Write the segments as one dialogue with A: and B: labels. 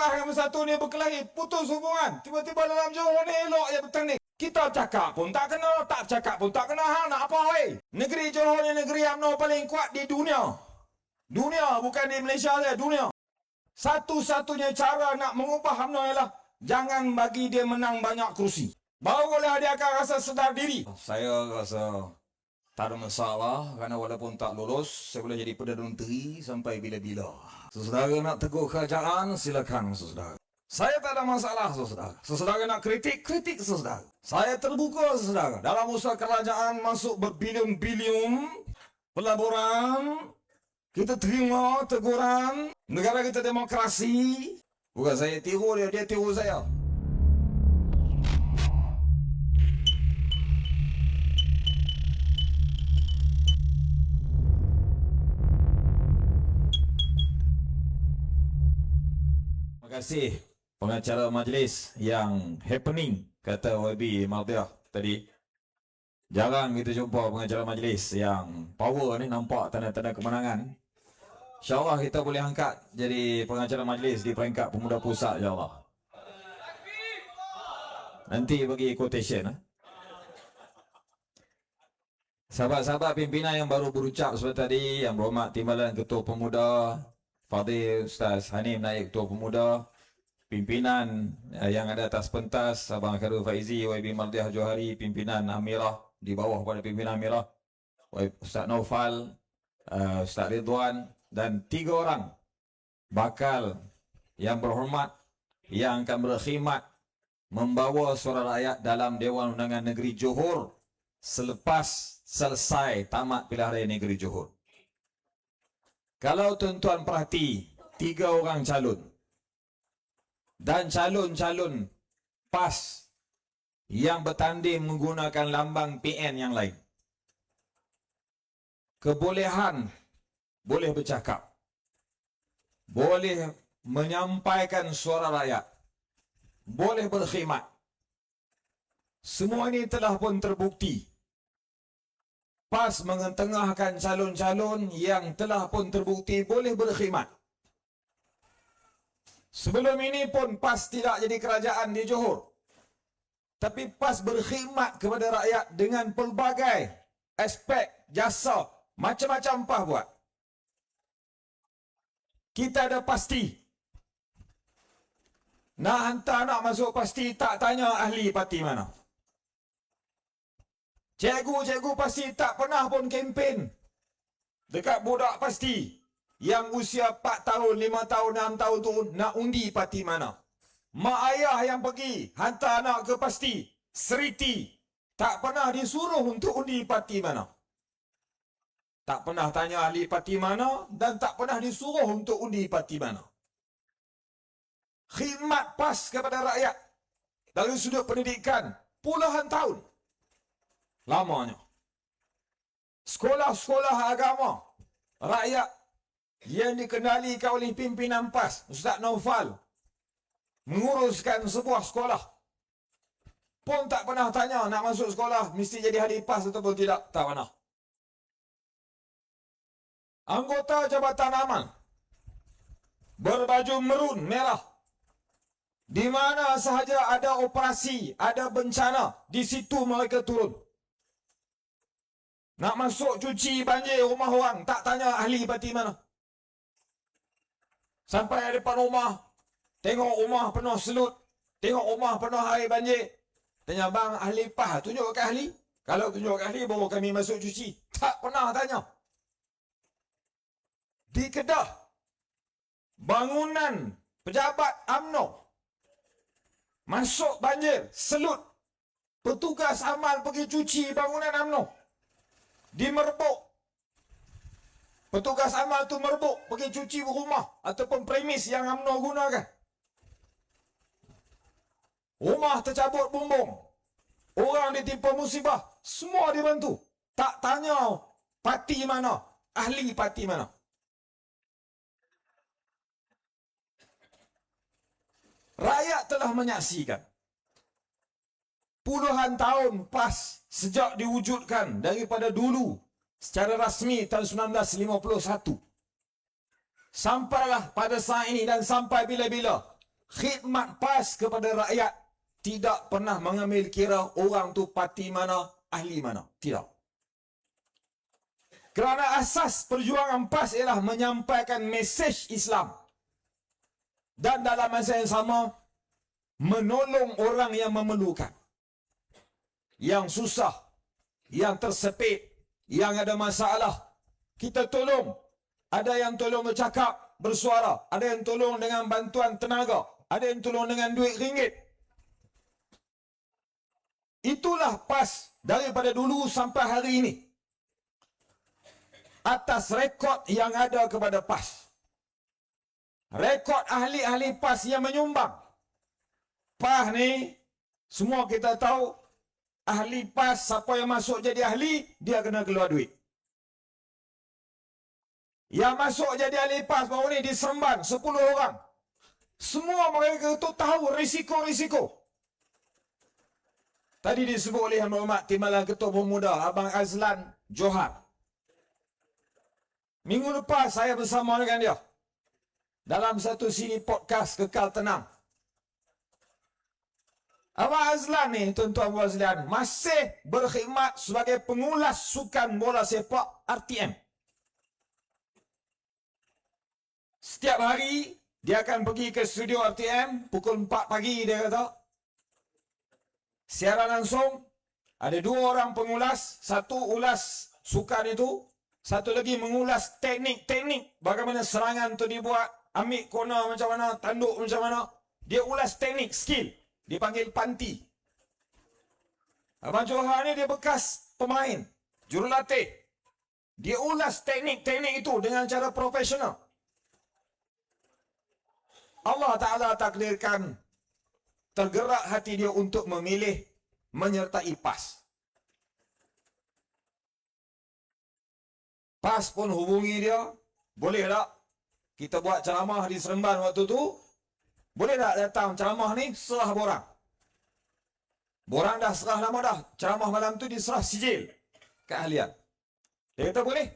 A: PAS yang bersatu ni berkelahi, putus hubungan. Tiba-tiba dalam Johor ni elok je bertanding. Kita cakap pun tak kena, tak cakap pun tak kena. Hang nak apa weh? Negeri Johor ni negeri UMNO paling kuat di dunia. Dunia, bukan di Malaysia saja, dunia. Satu-satunya cara nak mengubah UMNO ialah jangan bagi dia menang banyak kerusi. Barulah dia akan rasa sedar diri. Saya rasa tak ada masalah kerana walaupun tak lulus, saya boleh jadi Perdana Menteri sampai bila-bila. Saudara nak tegur kerajaan, silakan saudara. Saya tak ada masalah saudara. Saudara nak kritik, kritik saudara. Saya terbuka saudara. Dalam usaha kerajaan masuk berbilion-bilion pelaburan. Kita terima teguran. Negara kita demokrasi. Bukan saya tiru dia, dia tiru saya. Terima kasih pengacara majlis yang happening, kata YB Maldiah tadi. Jarang kita jumpa pengacara majlis yang power ni, nampak tanda-tanda kemenangan. InsyaAllah kita boleh angkat jadi pengacara majlis di peringkat pemuda pusat, insyaAllah. Nanti bagi quotation. Sahabat-sahabat pimpinan yang baru berucap seperti tadi, yang berhormat Timbalan Ketua Pemuda Fadil Ustaz Hanim Naib Ketua Pemuda, pimpinan yang ada atas pentas Abang Khairul Faizi, YB Maldiah Johari, pimpinan Amirah, di bawah pada pimpinan Amirah, Ustaz Naufal, Ustaz Ridwan, dan 3 orang bakal yang berhormat yang akan berkhidmat membawa suara rakyat dalam Dewan Undangan Negeri Johor selepas selesai tamat pilihan raya negeri Johor. Kalau tuan-tuan perhati, 3 orang calon dan calon-calon PAS yang bertanding menggunakan lambang PN yang lain. Kebolehan boleh bercakap, boleh menyampaikan suara rakyat, boleh berkhidmat. Semua ini telah pun terbukti. PAS mengetengahkan calon-calon yang telah pun terbukti boleh berkhidmat. Sebelum ini pun PAS tidak jadi kerajaan di Johor. Tapi PAS berkhidmat kepada rakyat dengan pelbagai aspek jasa, macam-macam PAS buat. Kita ada pasti. Nak hantar anak masuk pasti, tak tanya ahli parti mana. Cikgu-cikgu pasti tak pernah pun kempen dekat budak pasti yang usia 4 tahun, 5 tahun, 6 tahun tu nak undi parti mana. Mak ayah yang pergi hantar anak ke pasti, seriti, tak pernah disuruh untuk undi parti mana. Tak pernah tanya ahli parti mana dan tak pernah disuruh untuk undi parti mana. Khidmat PAS kepada rakyat dari sudut pendidikan puluhan tahun lamanya. Sekolah-sekolah agama rakyat yang dikendalikan oleh pimpinan PAS, Ustaz Naufal, menguruskan sebuah sekolah pun tak pernah tanya nak masuk sekolah mesti jadi ahli PAS ataupun tidak. Tak pernah. Anggota Jabatan Aman berbaju merun merah, di mana sahaja ada operasi, ada bencana, di situ mereka turun. Nak masuk cuci banjir rumah orang, tak tanya ahli parti mana. Sampai depan rumah, tengok rumah penuh selut, tengok rumah penuh air banjir, tanya, bang ahli PAS, tunjuk ke ahli. Kalau tunjuk ke ahli, baru kami masuk cuci. Tak pernah tanya. Di Kedah, bangunan pejabat UMNO masuk banjir, selut. Petugas amal pergi cuci bangunan UMNO. Di Merbuk, petugas amal tu Merbuk pergi cuci rumah ataupun premis yang UMNO gunakan. Rumah tercabut bumbung, orang ditimpa musibah, semua dibantu. Tak tanya parti mana, ahli parti mana. Rakyat telah menyaksikan puluhan tahun PAS sejak diwujudkan daripada dulu secara rasmi tahun 1951. Sampailah pada saat ini dan sampai bila-bila khidmat PAS kepada rakyat tidak pernah mengambil kira orang tu parti mana, ahli mana. Tidak. Kerana asas perjuangan PAS ialah menyampaikan mesej Islam. Dan dalam masa yang sama, menolong orang yang memerlukan. Yang susah, yang tersepit, yang ada masalah. Kita tolong. Ada yang tolong bercakap, bersuara. Ada yang tolong dengan bantuan tenaga. Ada yang tolong dengan duit ringgit. Itulah PAS daripada dulu sampai hari ini. Atas rekod yang ada kepada PAS. Rekod ahli-ahli PAS yang menyumbang. PAS ni, semua kita tahu, ahli PAS, siapa yang masuk jadi ahli, dia kena keluar duit. Yang masuk jadi ahli PAS baru ni di Seremban, 10 orang. Semua mereka itu tahu risiko-risiko. Tadi disebut oleh Yang Berhormat Timbalan Ketua Pemuda, Abang Azlan Johar. Minggu lepas saya bersama dengan dia dalam satu siri podcast Kekal Tenang. Abang Azlan ni, tuan-tuan dan puan masih berkhidmat sebagai pengulas sukan bola sepak RTM. Setiap hari dia akan pergi ke studio RTM pukul 4 pagi, dia kata. Siaran langsung, ada 2 orang pengulas, satu ulas sukan itu, satu lagi mengulas teknik-teknik bagaimana serangan tu dibuat, ambil corner macam mana, tanduk macam mana. Dia ulas teknik, skill. Dipanggil panti. Abang Johar ni dia bekas pemain, jurulatih. Dia ulas teknik-teknik itu dengan cara profesional. Allah Ta'ala takdirkan tergerak hati dia untuk memilih menyertai PAS. PAS pun hubungi dia, boleh tak kita buat ceramah di Seremban waktu tu? Boleh tak datang ceramah ni, serah borang. Borang dah serah lama dah. Ceramah malam tu diserah sijil keahlian. Dia kata boleh.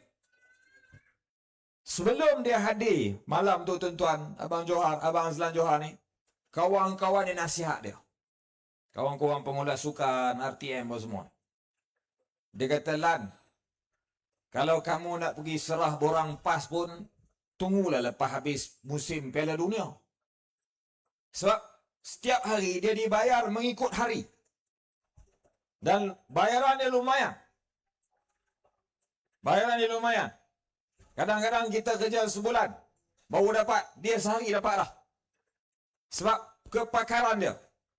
A: Sebelum dia hadir malam tu, tuan-tuan, Abang Johar, Abang Azlan Johar ni, kawan-kawan dia nasihat dia. Kawan-kawan pengulas sukan, RTM apa semua. Dia kata, Lan, kalau kamu nak pergi serah borang PAS pun, tunggulah lepas habis musim Piala Dunia. Sebab setiap hari dia dibayar mengikut hari. Dan bayaran dia lumayan. Bayaran dia lumayan. Kadang-kadang kita kerja sebulan, baru dapat, dia sehari dapat dah. Sebab kepakaran dia,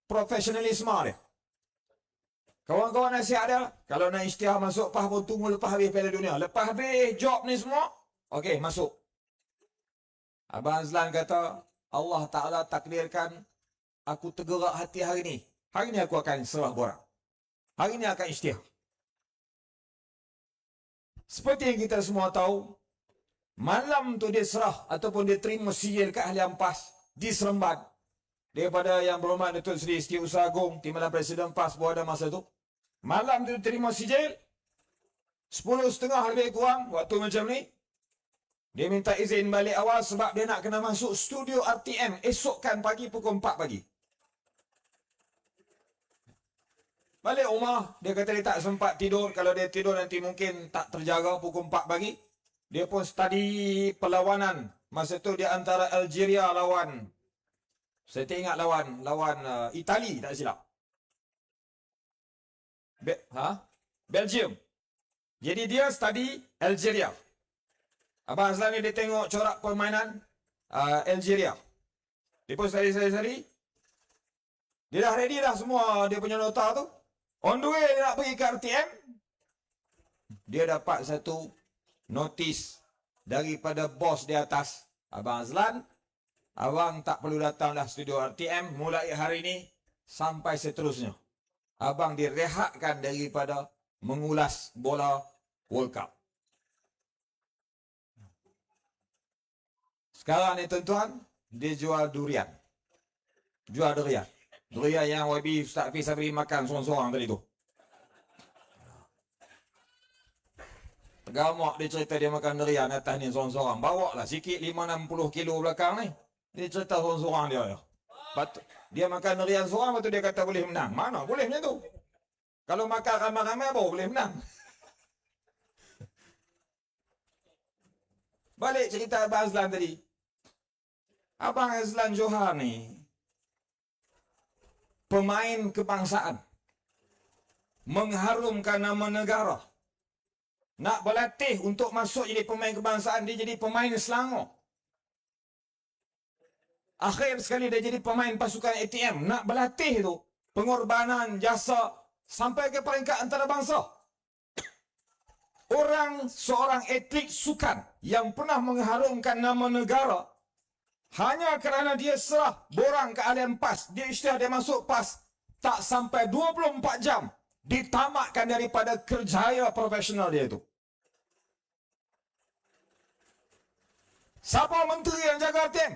A: profesionalisme dia. Kawan-kawan nasihat dia, kalau nak isytihar masuk PAS pun tunggu lepas habis Piala Dunia. Lepas habis job ni semua, okey, masuk. Abang Azlan kata, Allah Ta'ala takdirkan aku tergerak hati hari ni. Hari ni aku akan serah borang. Hari ni akan isytihar. Seperti yang kita semua tahu, malam tu dia serah ataupun dia terima sijil keahlian PAS di Seremban daripada Yang Berhormat Datuk Seri Setiausaha Agong, Timbalan Presiden PAS berada masa tu. Malam tu terima sijil, 10:30 lebih kurang, waktu macam ni, dia minta izin balik awal sebab dia nak kena masuk studio RTM esokkan pagi pukul 4 pagi. Balik rumah, dia kata dia tak sempat tidur. Kalau dia tidur nanti mungkin tak terjaga pukul 4 pagi. Dia pun study perlawanan. Masa tu dia antara Algeria lawan, saya tak ingat lawan Itali, tak silap. Belgium. Jadi dia study Algeria. Abang Azlan ni dia tengok corak permainan Algeria. Dia pun study. Dia dah ready dah semua dia punya nota tu. On the way dia nak pergi ke RTM, dia dapat satu notis daripada bos di atas. Abang Azlan, abang tak perlu datang dah studio RTM mulai hari ini sampai seterusnya. Abang direhatkan daripada mengulas bola World Cup. Sekarang ni tuan-tuan, dia jual durian. Jual durian. Durian yang YB Ustaz Hafiz Sabri makan seorang-seorang tadi tu. Tergamak dia cerita dia makan durian atas ni seorang-seorang. Bawa lah sikit 5-60 kilo belakang ni. Dia cerita seorang-seorang dia. Patut dia makan rial seorang, lepas tu dia kata boleh menang. Mana boleh macam tu? Kalau makan ramai-ramai baru boleh menang. Balik cerita Abang Azlan tadi. Abang Azlan Johar ni pemain kebangsaan, mengharumkan nama negara. Nak berlatih untuk masuk jadi pemain kebangsaan, dia jadi pemain Selangor. Akhir sekali dia jadi pemain pasukan ATM. Nak berlatih tu, pengorbanan, jasa, sampai ke peringkat antarabangsa. Seorang atlet sukan yang pernah mengharumkan nama negara, hanya kerana dia serah borang ke ahlian PAS, dia isytihar dia masuk PAS, tak sampai 24 jam ditamatkan daripada kerjaya profesional dia itu. Siapa menteri yang jaga RTM?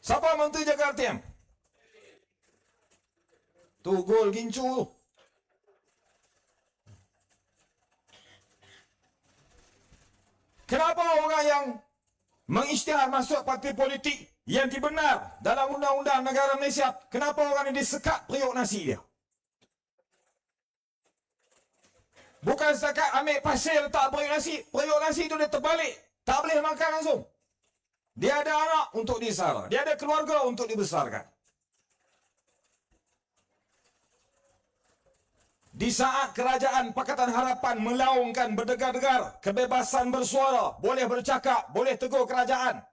A: Siapa menteri jaga RTM? Tu gol gincu tu. Kenapa orang yang mengisytihar masuk parti politik yang dibenar dalam undang-undang negara Malaysia, kenapa orang ini disekat periuk nasi dia? Bukan setakat ambil pasir letak periuk nasi itu dia terbalik, tak boleh makan langsung. Dia ada anak untuk disara, dia ada keluarga untuk dibesarkan. Di saat kerajaan Pakatan Harapan melaungkan berdegar-degar kebebasan bersuara, boleh bercakap, boleh tegur kerajaan.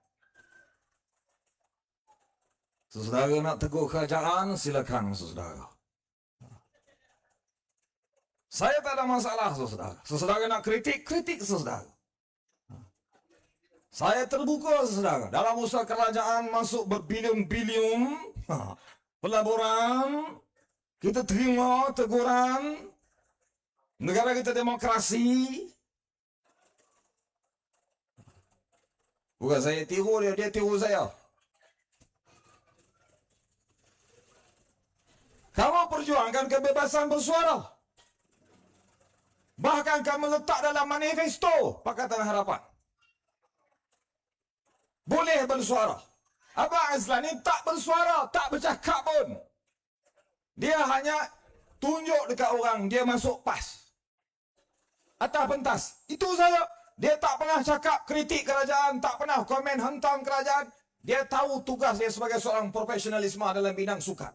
A: Saudara nak tegur kerajaan, silakan saudara. Saya tak ada masalah saudara. Saudara nak kritik, kritik saudara. Saya terbuka saudara. Dalam usaha kerajaan masuk berbilion-bilion pelaburan, kita terima teguran. Negara kita demokrasi. Bukan saya tiru dia, dia tiru saya. Kamu perjuangkan kebebasan bersuara. Bahkan kamu letak dalam manifesto Pakatan Harapan, boleh bersuara. Abang Azlan ni tak bersuara, tak bercakap pun. Dia hanya tunjuk dekat orang dia masuk PAS atas pentas. Itu saja. Dia tak pernah cakap kritik kerajaan, tak pernah komen hentam kerajaan. Dia tahu tugas dia sebagai seorang profesionalisme dalam bidang sukan.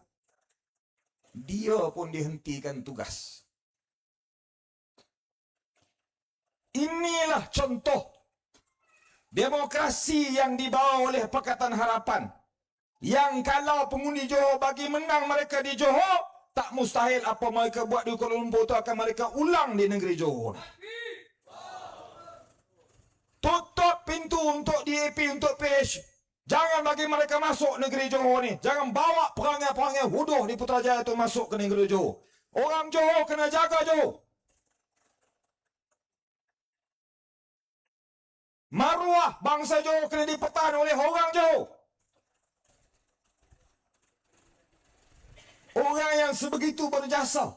A: Dia pun dihentikan tugas. Inilah contoh demokrasi yang dibawa oleh Pakatan Harapan. Yang kalau pengundi Johor bagi menang mereka di Johor, tak mustahil apa mereka buat di Kuala Lumpur itu akan mereka ulang di negeri Johor. Tutup pintu untuk DAP, untuk PH. Jangan bagi mereka masuk negeri Johor ni. Jangan bawa perangai-perangai huduh di Putrajaya itu masuk ke negeri Johor. Orang Johor kena jaga Johor. Maruah bangsa Johor kena dipertahan oleh orang Johor. Orang yang sebegitu berjasa.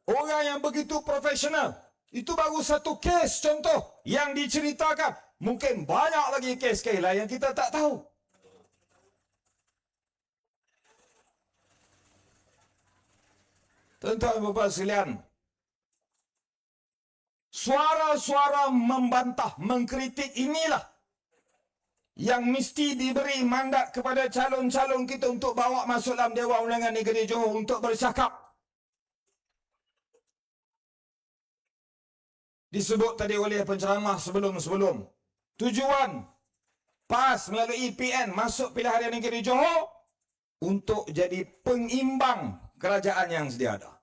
A: Orang yang begitu profesional. Itu baru satu kes contoh yang diceritakan. Mungkin banyak lagi kes-kes lain yang kita tak tahu. Tuan-tuan dan puan sekalian, suara-suara membantah, mengkritik inilah yang mesti diberi mandat kepada calon-calon kita untuk bawa masuk dalam Dewan Undangan Negeri Johor untuk bercakap. Disebut tadi oleh penceramah sebelum-sebelum, tujuan PAS melalui PN masuk pilihan raya negeri Johor untuk jadi pengimbang kerajaan yang sedia ada.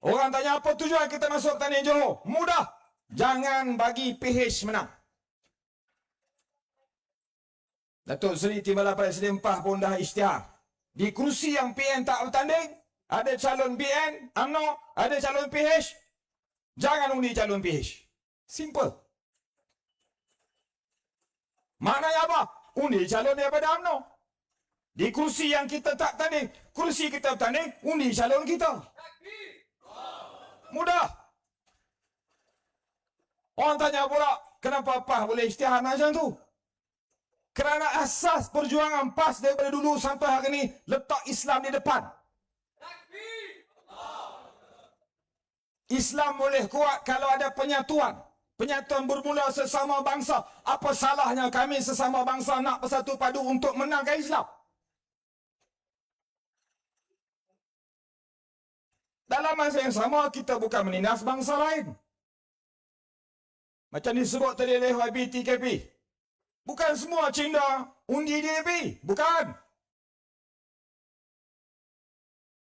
A: Orang tanya apa tujuan kita masuk Tani Johor? Mudah. Jangan bagi PH menang. Datuk Seri Timbalan Presiden PAS pun dah isytihar. Di kerusi yang PN tak bertanding, ada calon PN, UMNO, ada calon PH. Jangan undi calon PH. Simple. Maknanya apa? Undi calon daripada UMNO. Di kerusi yang kita tak tanding, kerusi kita bertanding, undi calon kita. Mudah. Orang tanya pula, kenapa PAS boleh isytihar macam tu? Kerana asas perjuangan PAS daripada dulu sampai hari ini letak Islam di depan. Islam boleh kuat kalau ada penyatuan. Penyatuan bermula sesama bangsa. Apa salahnya kami sesama bangsa nak bersatu padu untuk menangkan Islam? Dalam masa yang sama, kita bukan menindas bangsa lain. Macam disebut tadi oleh YB-TKP. Bukan semua Cina undi DAP. Bukan.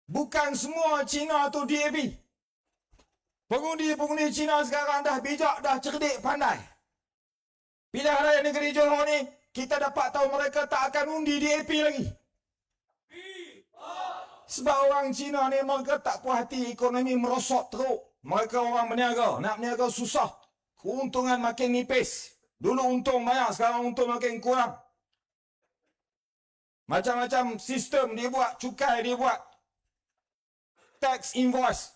A: Bukan semua Cina tu DAP. Pengundi-pengundi Cina sekarang dah bijak, dah cerdik, pandai. Pilihan Raya Negeri Johor ni, kita dapat tahu mereka tak akan undi DAP lagi. Sebab orang Cina ni mereka tak puas hati ekonomi merosot teruk. Mereka orang berniaga, nak berniaga susah. Keuntungan makin nipis. Dulu untung banyak, sekarang untung makin kurang. Macam-macam sistem dia buat, cukai dia buat. Tax invoice.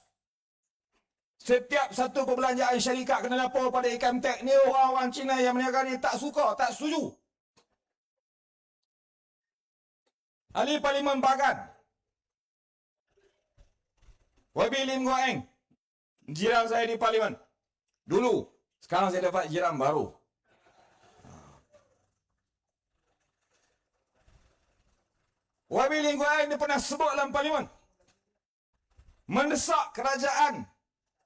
A: Setiap satu perbelanjaan syarikat kena lapor pada income tax. Ni orang-orang Cina yang berniaga ni tak suka, tak setuju. Ahli Parlimen Pakan YB Lim Guo Eng, jiran saya di Parlimen dulu. Sekarang saya dapat jiran baru. YB Lim Guo Eng dia pernah sebut dalam Parlimen, mendesak kerajaan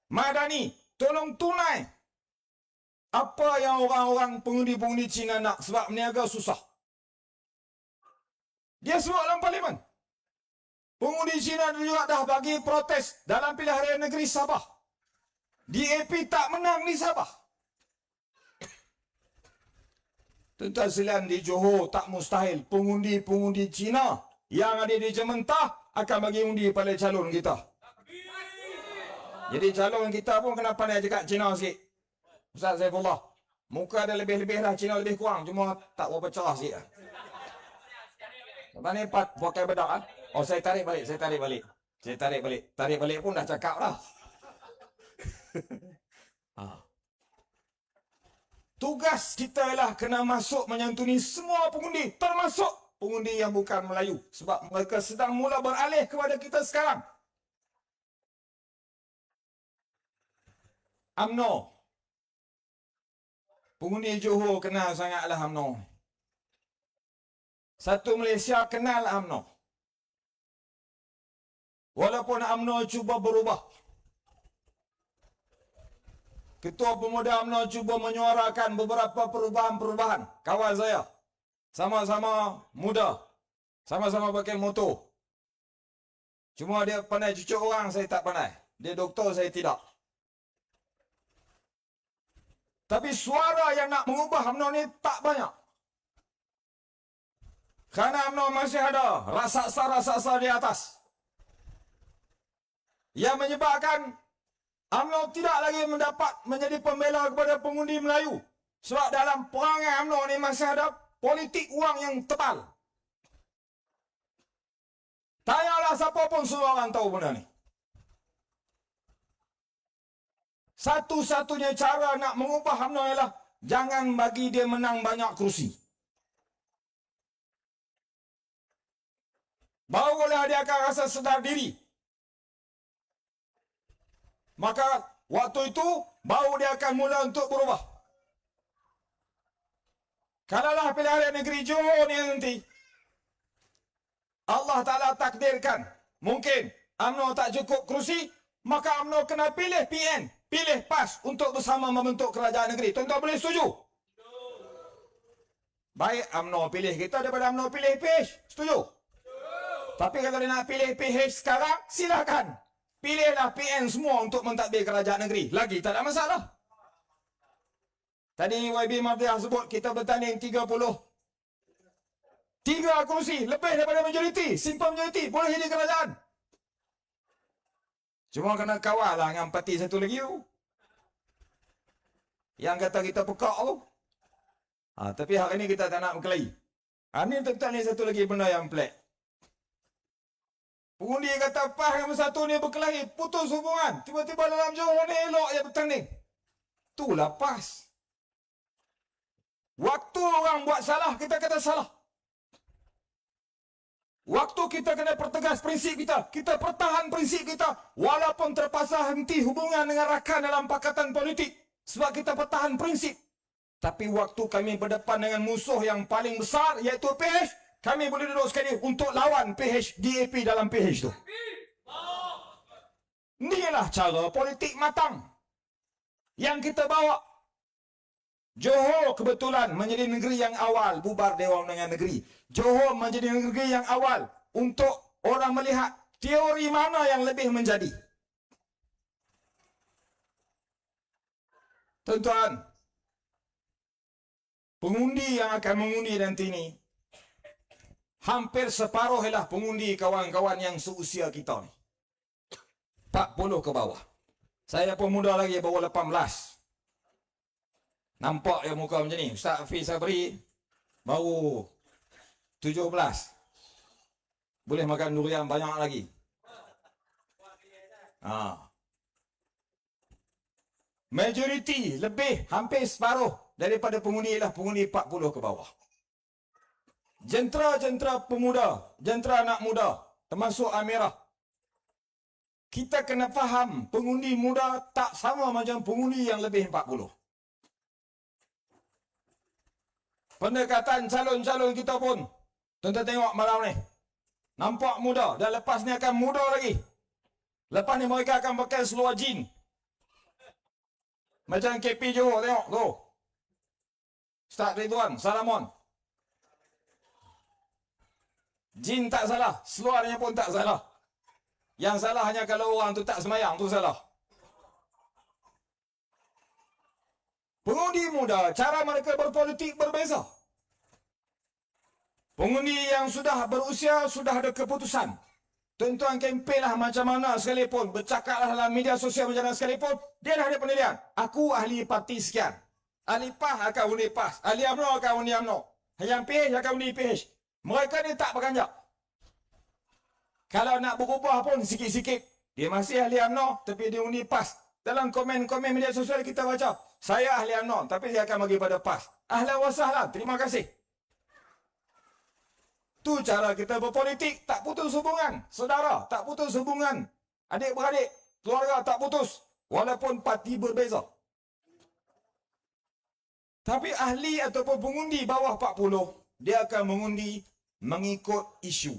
A: Madani tolong tunai apa yang orang-orang pengundi-pengundi Cina nak sebab berniaga susah. Dia sebut dalam Parlimen. Pengundi Cina juga dah bagi protes dalam pilihan raya negeri Sabah. DAP tak menang di Sabah. Tuan-tuan sekalian, di Johor tak mustahil pengundi-pengundi Cina yang ada di Jementah akan bagi undi pada calon kita. Jadi calon kita pun kena pandai cakap Cina sikit. Ustaz Saifullah, muka ada lebih-lebih lah, Cina lebih kurang, cuma tak berapa cerah sikit lah. Lepas ni pakai bedak lah. Oh, saya tarik balik. Tarik balik pun dah cakap lah. Tugas kita ialah kena masuk menyantuni semua pengundi, termasuk pengundi yang bukan Melayu. Sebab mereka sedang mula beralih kepada kita sekarang. UMNO. Pengundi Johor kenal sangatlah UMNO. Satu Malaysia kenal UMNO. Walaupun UMNO cuba berubah. Ketua Pemuda UMNO cuba menyuarakan beberapa perubahan-perubahan. Kawan saya, sama-sama muda, sama-sama pakai motor. Cuma dia pandai cucuk orang, saya tak pandai. Dia doktor, saya tidak. Tapi suara yang nak mengubah UMNO ni tak banyak. Kerana UMNO masih ada raksasa-raksasa di atas. Yang menyebabkan UMNO tidak lagi mendapat menjadi pembela kepada pengundi Melayu. Sebab dalam perangai UMNO ni masih ada politik wang yang tebal. Tanyalah siapa pun, semua orang tahu benda ni. Satu-satunya cara nak mengubah UMNO ialah jangan bagi dia menang banyak kerusi. Barulah dia akan rasa sedar diri. Maka waktu itu baru dia akan mula untuk berubah. Kalaulah pilihan raya negeri Johor ni nanti Allah Ta'ala takdirkan mungkin UMNO tak cukup kerusi, maka UMNO kena pilih PN, pilih PAS untuk bersama membentuk kerajaan negeri. Tuan-tuan boleh setuju? Baik UMNO pilih kita daripada UMNO pilih PH. Setuju? Tapi kalau dia nak pilih PH sekarang, silakan. Pilihlah PN semua untuk mentadbir kerajaan negeri. Lagi tak ada masalah. Tadi YB Mardiah sebut kita bertanding 3 kursi, lebih daripada majoriti. Simple majoriti, boleh jadi kerajaan. Cuma kena kawal lah dengan parti satu lagi tu, yang kata kita pekak tu. Tapi hari ni kita tak nak berkelahi. Ini tentang ni satu lagi benda yang pelik. Pengundi kata PAS yang bersatu ni berkelahi, putus hubungan. Tiba-tiba dalam Johor ni elok je bertanding. Itulah PAS. Waktu orang buat salah, kita kata salah. Waktu kita kena pertegas prinsip kita, kita pertahan prinsip kita, walaupun terpaksa henti hubungan dengan rakan dalam pakatan politik, sebab kita pertahan prinsip. Tapi waktu kami berdepan dengan musuh yang paling besar, iaitu PH, kami boleh duduk sekali untuk lawan PH, DAP dalam PH tu. Inilah cara politik matang yang kita bawa. Johor kebetulan menjadi negeri yang awal bubar Dewan Undangan Negeri. Johor menjadi negeri yang awal untuk orang melihat teori mana yang lebih menjadi. Tuan-tuan, pengundi yang akan mengundi nanti ini, hampir separuh ialah pengundi kawan-kawan yang seusia kita ni. 40 ke bawah. Saya pun muda lagi, baru 18. Nampak ya muka macam ni. Ustaz Hafiz Sabri baru 17. Boleh makan durian banyak lagi. Majoriti lebih, hampir separuh daripada pengundi ialah pengundi 40 ke bawah. Jentera-jentera pemuda, jentera anak muda, termasuk Amirah, kita kena faham pengundi muda tak sama macam pengundi yang lebih 40. Pendekatan calon-calon kita pun, tuan-tuan tengok malam ni, nampak muda, dan lepas ni akan muda lagi. Lepas ni mereka akan pakai seluar jin. Macam KP Johor, tengok tu. Ustaz Ridwan, Salamon. Jin tak salah, seluarnya pun tak salah. Yang salah hanya kalau orang tu tak semayang, tu salah. Pengundi muda, cara mereka berpolitik berbeza. Pengundi yang sudah berusia, sudah ada keputusan. Tuan-tuan kempenlah macam mana sekalipun, bercakaplah dalam media sosial macam mana sekalipun, dia dah ada penilaian. Aku ahli parti sekian. Ahli PAS akan undi PAS. Ahli UMNO akan undi UMNO. Yang PH akan undi PH. Mereka ni tak beranjak. Kalau nak berubah pun sikit-sikit. Dia masih ahli UMNO, tapi dia undi PAS. Dalam komen-komen media sosial kita baca, saya ahli UMNO, tapi saya akan bagi pada PAS. Ahlan wa sahlan, terima kasih. Tu cara kita berpolitik, tak putus hubungan. Saudara, tak putus hubungan. Adik-beradik, keluarga tak putus. Walaupun parti berbeza. Tapi ahli ataupun pengundi bawah 40, dia akan mengundi mengikut isu.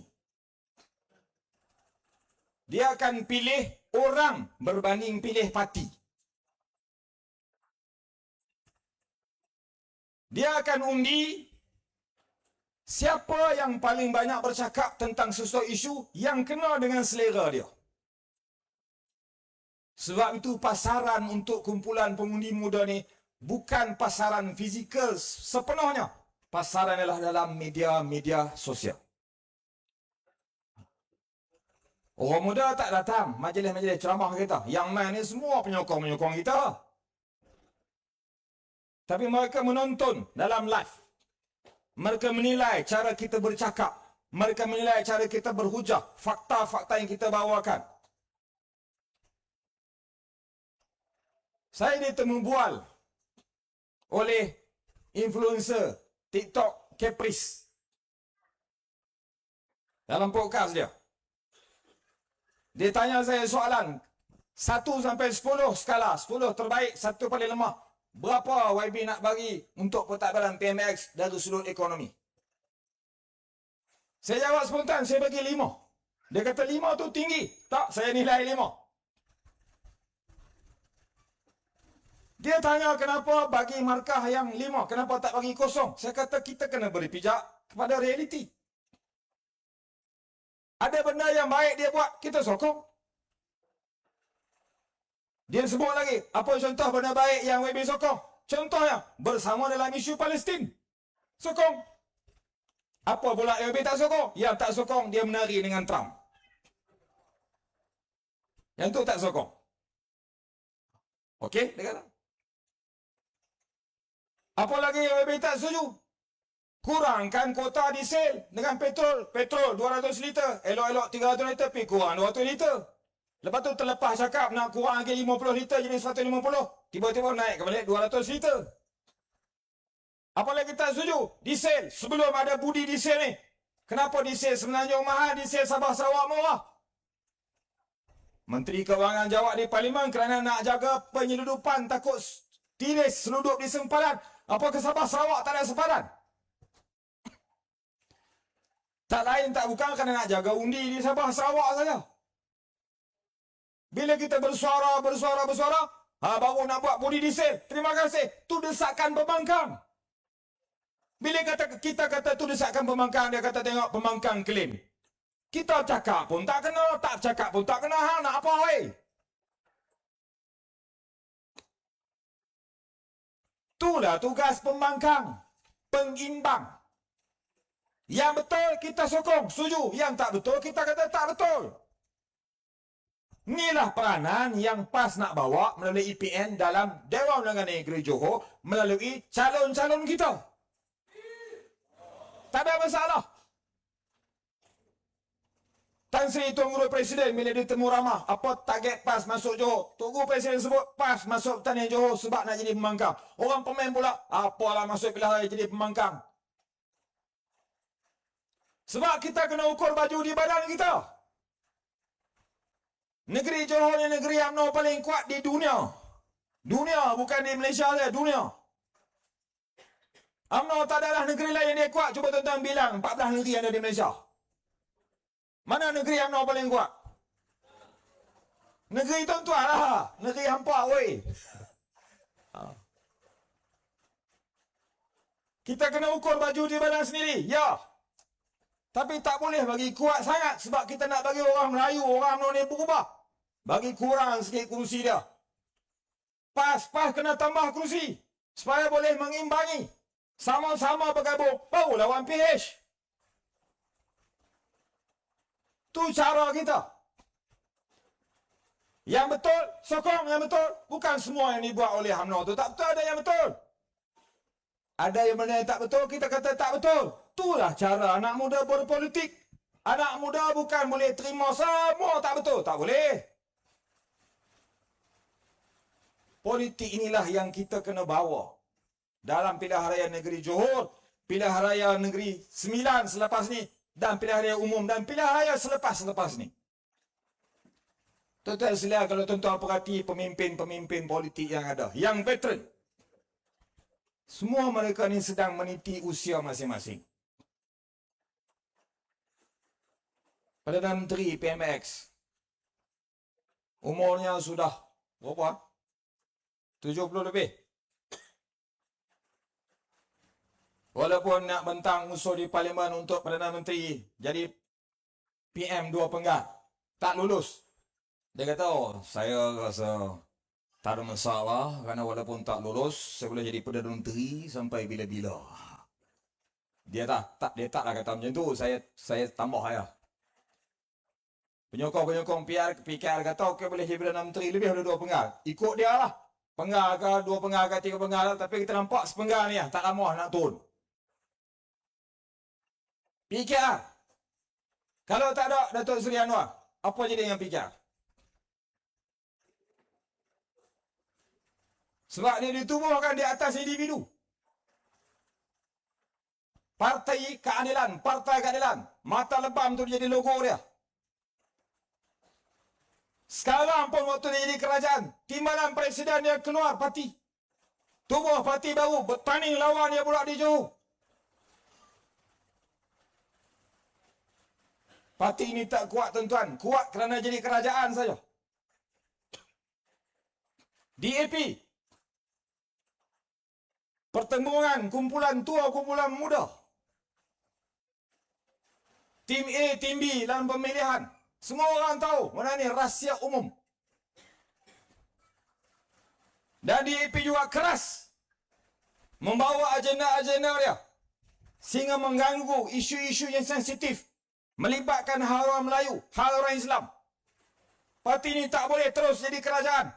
A: Dia akan pilih orang berbanding pilih parti. Dia akan undi siapa yang paling banyak bercakap tentang sesuatu isu yang kena dengan selera dia. Sebab itu pasaran untuk kumpulan pengundi muda ni bukan pasaran fizikal sepenuhnya. Pasaran adalah dalam media-media sosial. Orang muda tak datang majlis-majlis ceramah kita. Yang main ni semua penyokong-penyokong kita. Tapi mereka menonton dalam live. Mereka menilai cara kita bercakap. Mereka menilai cara kita berhujah. Fakta-fakta yang kita bawakan. Saya ditemu bual oleh influencer TikTok Caprice. Dalam podcast dia. Dia tanya saya soalan. 1 sampai 10 skala. 10 terbaik, 1 paling lemah. Berapa YB nak bagi untuk pentadbiran PMX dari sudut ekonomi? Saya jawab spontan, saya bagi 5. Dia kata 5 tu tinggi. Tak, saya nilai 5. Dia tanya kenapa bagi markah yang 5, kenapa tak bagi 0? Saya kata kita kena beri pijak kepada realiti. Ada benda yang baik dia buat, kita sokong. Dia sebut lagi, apa contoh benda baik yang YB sokong? Contohnya, bersama dalam isu Palestin. Sokong. Apa pula yang YB tak sokong? Yang tak sokong, dia menari dengan Trump. Yang tu tak sokong. Okey, dia kata. Apa lagi yang YB tak setuju? Kurangkan kuota diesel dengan petrol. Petrol 200 liter. Elok-elok 300 liter, pergi kurang 200 liter. Lepas tu terlepas cakap nak kurang lagi 50 liter jadi 150. Tiba-tiba naik ke balik 200 liter. Apalagi tak setuju? Diesel. Sebelum ada budi diesel ni. Kenapa diesel Semenanjung mahal, diesel Sabah Sarawak murah? Menteri Kewangan jawab di Parlimen kerana nak jaga penyeludupan, takut tiris seludup di sempadan. Apakah Sabah Sarawak tak ada sempadan? Tak lain tak bukan kerana nak jaga undi di Sabah Sarawak saja. Bila kita bersuara, baru nak buat budi diesel. Terima kasih. Tu desakan pembangkang. Bila kita kata tu desakan pembangkang, dia kata tengok pembangkang klaim. Kita cakap pun tak kena, tak cakap pun tak kena. Nak apa weh? Itulah tugas pembangkang. Pengimbang. Yang betul kita sokong, setuju. Yang tak betul kita kata tak betul. Inilah peranan yang PAS nak bawa melalui EPN dalam Dewan Undangan Negeri Johor melalui calon-calon kita. Tak ada masalah. Tan Sri Tunggul Presiden bila dia temu ramah, apa target PAS masuk Johor? Tunggu Presiden sebut PAS masuk Pertanian Johor sebab nak jadi pembangkang. Orang pemain pula, apalah masuk pilihan raya jadi pembangkang. Sebab kita kena ukur baju di badan kita. Negeri Johor ni negeri UMNO paling kuat di dunia. Dunia, bukan di Malaysia saja, dunia. UMNO tak adalah negeri lain yang dia kuat. Cuba tuan-tuan bilang 14 negeri yang ada di Malaysia. Mana negeri UMNO paling kuat? Negeri tuan-tuan lah. Negeri hampa, weh. Kita kena ukur baju di badan sendiri. Ya. Tapi tak boleh bagi kuat sangat sebab kita nak bagi orang Melayu, orang UMNO ni berubah. Bagi kurang sikit kerusi dia. PAS kena tambah kerusi supaya boleh mengimbangi. Sama-sama bergabung, baru lawan PH. Tu cara kita. Yang betul, sokong yang betul. Bukan semua yang dibuat oleh UMNO tu tak betul, ada yang betul. Ada yang benda yang tak betul, kita kata tak betul. Itulah cara anak muda berpolitik. Anak muda bukan boleh terima semua tak betul. Tak boleh. Politik inilah yang kita kena bawa. Dalam pilihan raya negeri Johor, pilihan raya negeri Sembilan selepas ni, dan pilihan raya umum, dan pilihan raya selepas-selepas ni. Tuan-tuan sila kalau tuan-tuan perhati pemimpin-pemimpin politik yang ada, yang veteran. Semua mereka ni sedang meniti usia masing-masing. Perdana Menteri PMX, umurnya sudah berapa? 70 lebih. Walaupun nak bentang usul di Parlimen untuk Perdana Menteri jadi PM 2 penggal, tak lulus. Dia kata, oh, saya rasa tak ada masalah kerana walaupun tak lulus, saya boleh jadi Perdana Menteri sampai bila-bila. Dia taklah kata macam tu. Saya tambah ya. Penyokong PKR kata, okey boleh jadi Perdana Menteri lebih dari 2 penggal. Ikut dia lah. Penggal ke, 2 penggal ke, 3 penggal. Tapi kita nampak sepenggal ni tak lama nak turun. PKR. Kalau tak ada Datuk Seri Anwar, apa jadi dengan PKR? Sebab dia ditubuhkan di atas individu. Partai Keadilan. Mata lebam tu jadi logo dia. Sekarang pun waktu dia jadi kerajaan, timbalan presiden dia keluar parti. Tubuh parti baru, bertanding lawan dia pula di Johor. Parti ini tak kuat tuan-tuan. Kuat kerana jadi kerajaan saja. DAP. Pertembungan kumpulan tua, kumpulan muda. Tim A, tim B dalam pemilihan. Semua orang tahu mana ni rahsia umum. Dan DAP juga keras membawa agenda-agenda dia sehingga mengganggu isu-isu yang sensitif melibatkan hal orang Melayu, hal orang Islam. Parti ini tak boleh terus jadi kerajaan.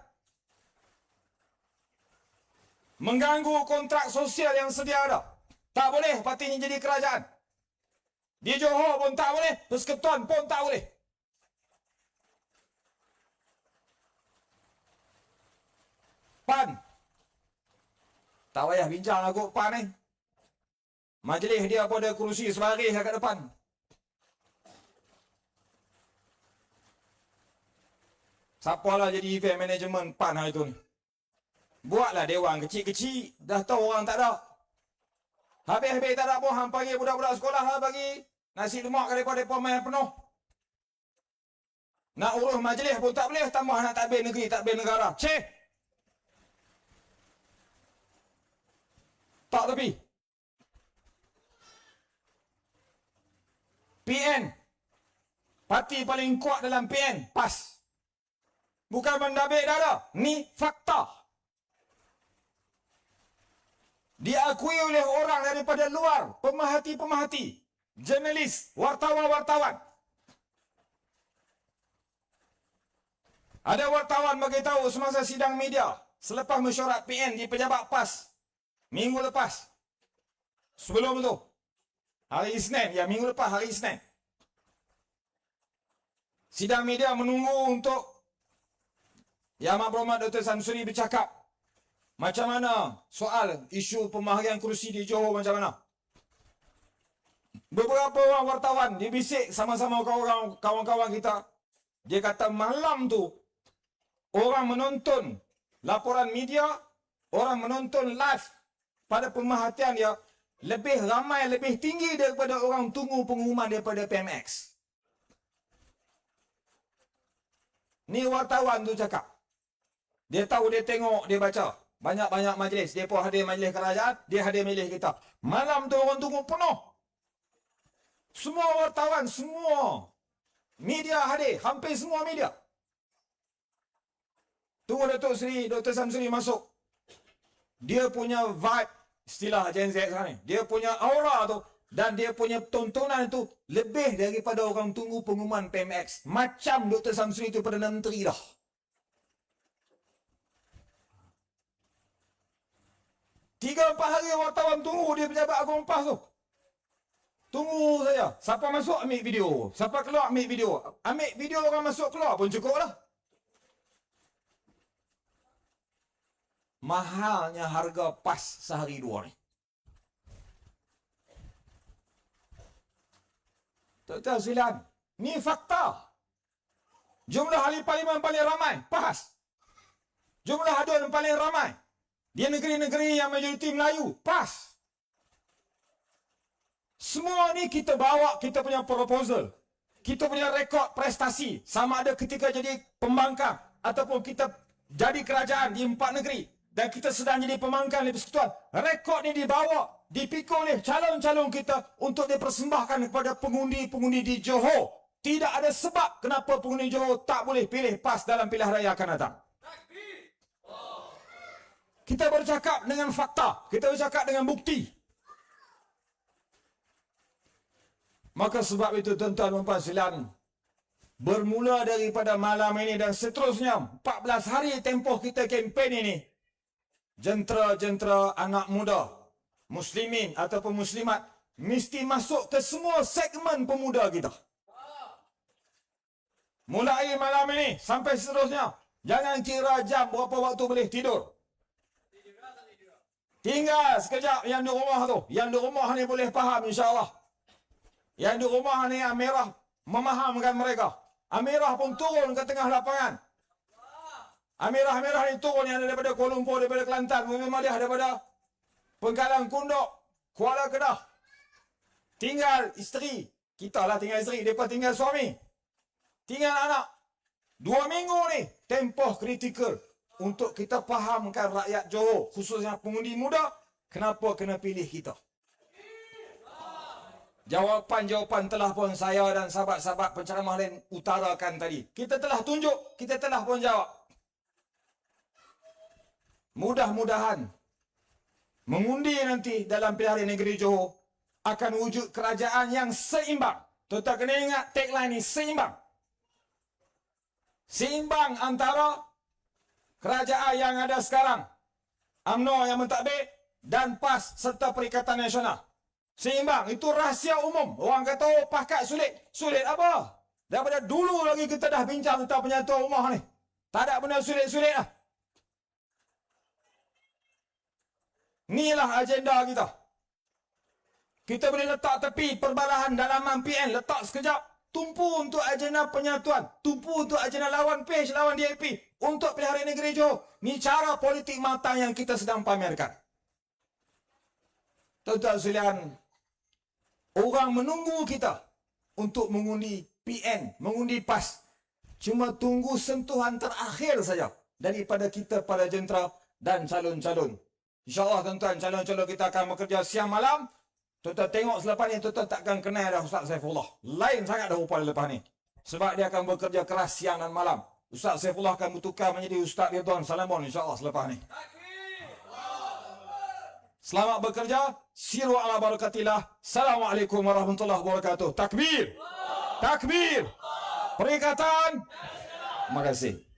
A: Mengganggu kontrak sosial yang sedia ada. Tak boleh parti ini jadi kerajaan. Di Johor pun tak boleh, Persekutuan pun tak boleh. PAN. Tak payah bincang lah kot PAN ni. Majlis dia pada kerusi sebaris kat depan. Siapalah jadi event management PAN hari tu ni. Buatlah dewan kecil-kecil. Dah tahu orang tak ada. Habis-habis tak ada pun, hang panggil budak-budak sekolah lah bagi nasi lemak daripada mereka main penuh. Nak urus majlis pun tak boleh, tambah nak takbir negeri, takbir negara. Cih! Tak tepi. PN. Parti paling kuat dalam PN. PAS. Bukan mendabik dah ada. Ni fakta. Diakui oleh orang daripada luar. Pemerhati-pemerhati. Jurnalis. Wartawan-wartawan. Ada wartawan beritahu semasa sidang media. Selepas mesyuarat PN di pejabat PAS. Minggu lepas. Sebelum tu. Hari Isnin. Ya, minggu lepas hari Isnin. Sidang media menunggu untuk Yang Amat Berhormat Dr. Samsuri bercakap macam mana soal isu pembahagian kerusi di Johor macam mana. Beberapa orang wartawan dia bisik sama-sama kawan-kawan kita. Dia kata malam tu orang menonton laporan media, orang menonton live pada pemerhatian dia lebih ramai, lebih tinggi daripada orang tunggu pengumuman daripada PMX. Ni wartawan tu cakap. Dia tahu, dia tengok, dia baca. Banyak-banyak majlis. Dia pun hadir majlis kerajaan, dia hadir majlis kita. Malam tu orang tunggu penuh. Semua wartawan, semua media hadir. Hampir semua media. Tunggu Dr. Samsuri masuk. Dia punya vibe, istilah Gen Z sekarang ni. Dia punya aura tu dan dia punya tontonan tu lebih daripada orang tunggu pengumuman PMX. Macam Dr. Samsuri tu Perdana Menteri dah. Tiga 4 hari wartawan tunggu dia pejabat agung PAS tu. Tunggu saja. Siapa masuk ambil video. Siapa keluar ambil video. Ambil video orang masuk keluar pun cukup lah. Mahalnya harga PAS sehari dua ni. Tuan-tuan silan. Ni fakta. Jumlah ahli parlimen paling ramai. PAS. Jumlah adun paling ramai. Di negeri-negeri yang majoriti Melayu. PAS. Semua ni kita bawa kita punya proposal. Kita punya rekod prestasi. Sama ada ketika jadi pembangkang. Ataupun kita jadi kerajaan di 4 negeri. Dan kita sedang jadi pembangkang di persekutuan. Rekod ni dibawa. Dipikul oleh calon-calon kita. Untuk dipersembahkan kepada pengundi-pengundi di Johor. Tidak ada sebab kenapa pengundi Johor tak boleh pilih PAS dalam pilihan raya akan datang. Kita bercakap dengan fakta. Kita bercakap dengan bukti. Maka sebab itu tuan-tuan dan puan silan. Bermula daripada malam ini dan seterusnya. 14 hari tempoh kita kempen ini. Jentera-jentera anak muda. Muslimin ataupun muslimat. Mesti masuk ke semua segmen pemuda kita. Mulai malam ini sampai seterusnya. Jangan kira jam berapa waktu boleh tidur. Tinggal sekejap yang di rumah tu. Yang di rumah ni boleh faham insyaAllah. Yang di rumah ni Amirah memahamkan mereka. Amirah pun turun ke tengah lapangan. Amirah-amirah ni turun yang daripada Kuala Lumpur, daripada Kelantan, memang dia daripada Pengkalan Kundok, Kuala Kedah. Tinggal isteri. Kita lah tinggal isteri. Mereka tinggal suami. Tinggal anak. 2 minggu ni tempoh kritikal. Untuk kita fahamkan rakyat Johor, khususnya pengundi muda, kenapa kena pilih kita. Jawapan-jawapan telah pun saya dan sahabat-sahabat penceramah lain utarakan tadi. Kita telah tunjuk, kita telah pun jawab. Mudah-mudahan mengundi nanti dalam pilihan raya negeri Johor akan wujud kerajaan yang seimbang. Tuan-tuan kena ingat tagline ni, seimbang. Seimbang antara kerajaan yang ada sekarang, UMNO yang mentadbir dan PAS serta Perikatan Nasional. Seimbang. Itu rahsia umum. Orang kata, oh pakat sulit. Sulit apa? Daripada dulu lagi kita dah bincang tentang penyatuan rumah ni. Tak ada benda sulit-sulit lah. Inilah agenda kita. Kita boleh letak tepi perbalahan dalaman PN, letak sekejap. Tumpu untuk agenda penyatuan, tumpu untuk agenda lawan PH, lawan DAP, untuk pilihan negeri Johor. Ni cara politik matang yang kita sedang pamerkan. Tuan-tuan sekalian, orang menunggu kita untuk mengundi PN, mengundi PAS. Cuma tunggu sentuhan terakhir saja daripada kita para jentera dan calon-calon. InsyaAllah tuan-tuan, calon-calon kita akan bekerja siang malam. Tuan-tuan tengok selepas ni, tuan-tuan takkan kenal dah Ustaz Saifullah. Lain sangat dah rupa lepas ni. Sebab dia akan bekerja keras siang dan malam. Ustaz Saifullah akan bertukar menjadi Ustaz Ridwan Salamon insyaAllah selepas ni. Selamat bekerja. Siru ala barakatillah. Assalamualaikum warahmatullahi wabarakatuh. Takbir. Takbir. Perikatan. Terima kasih.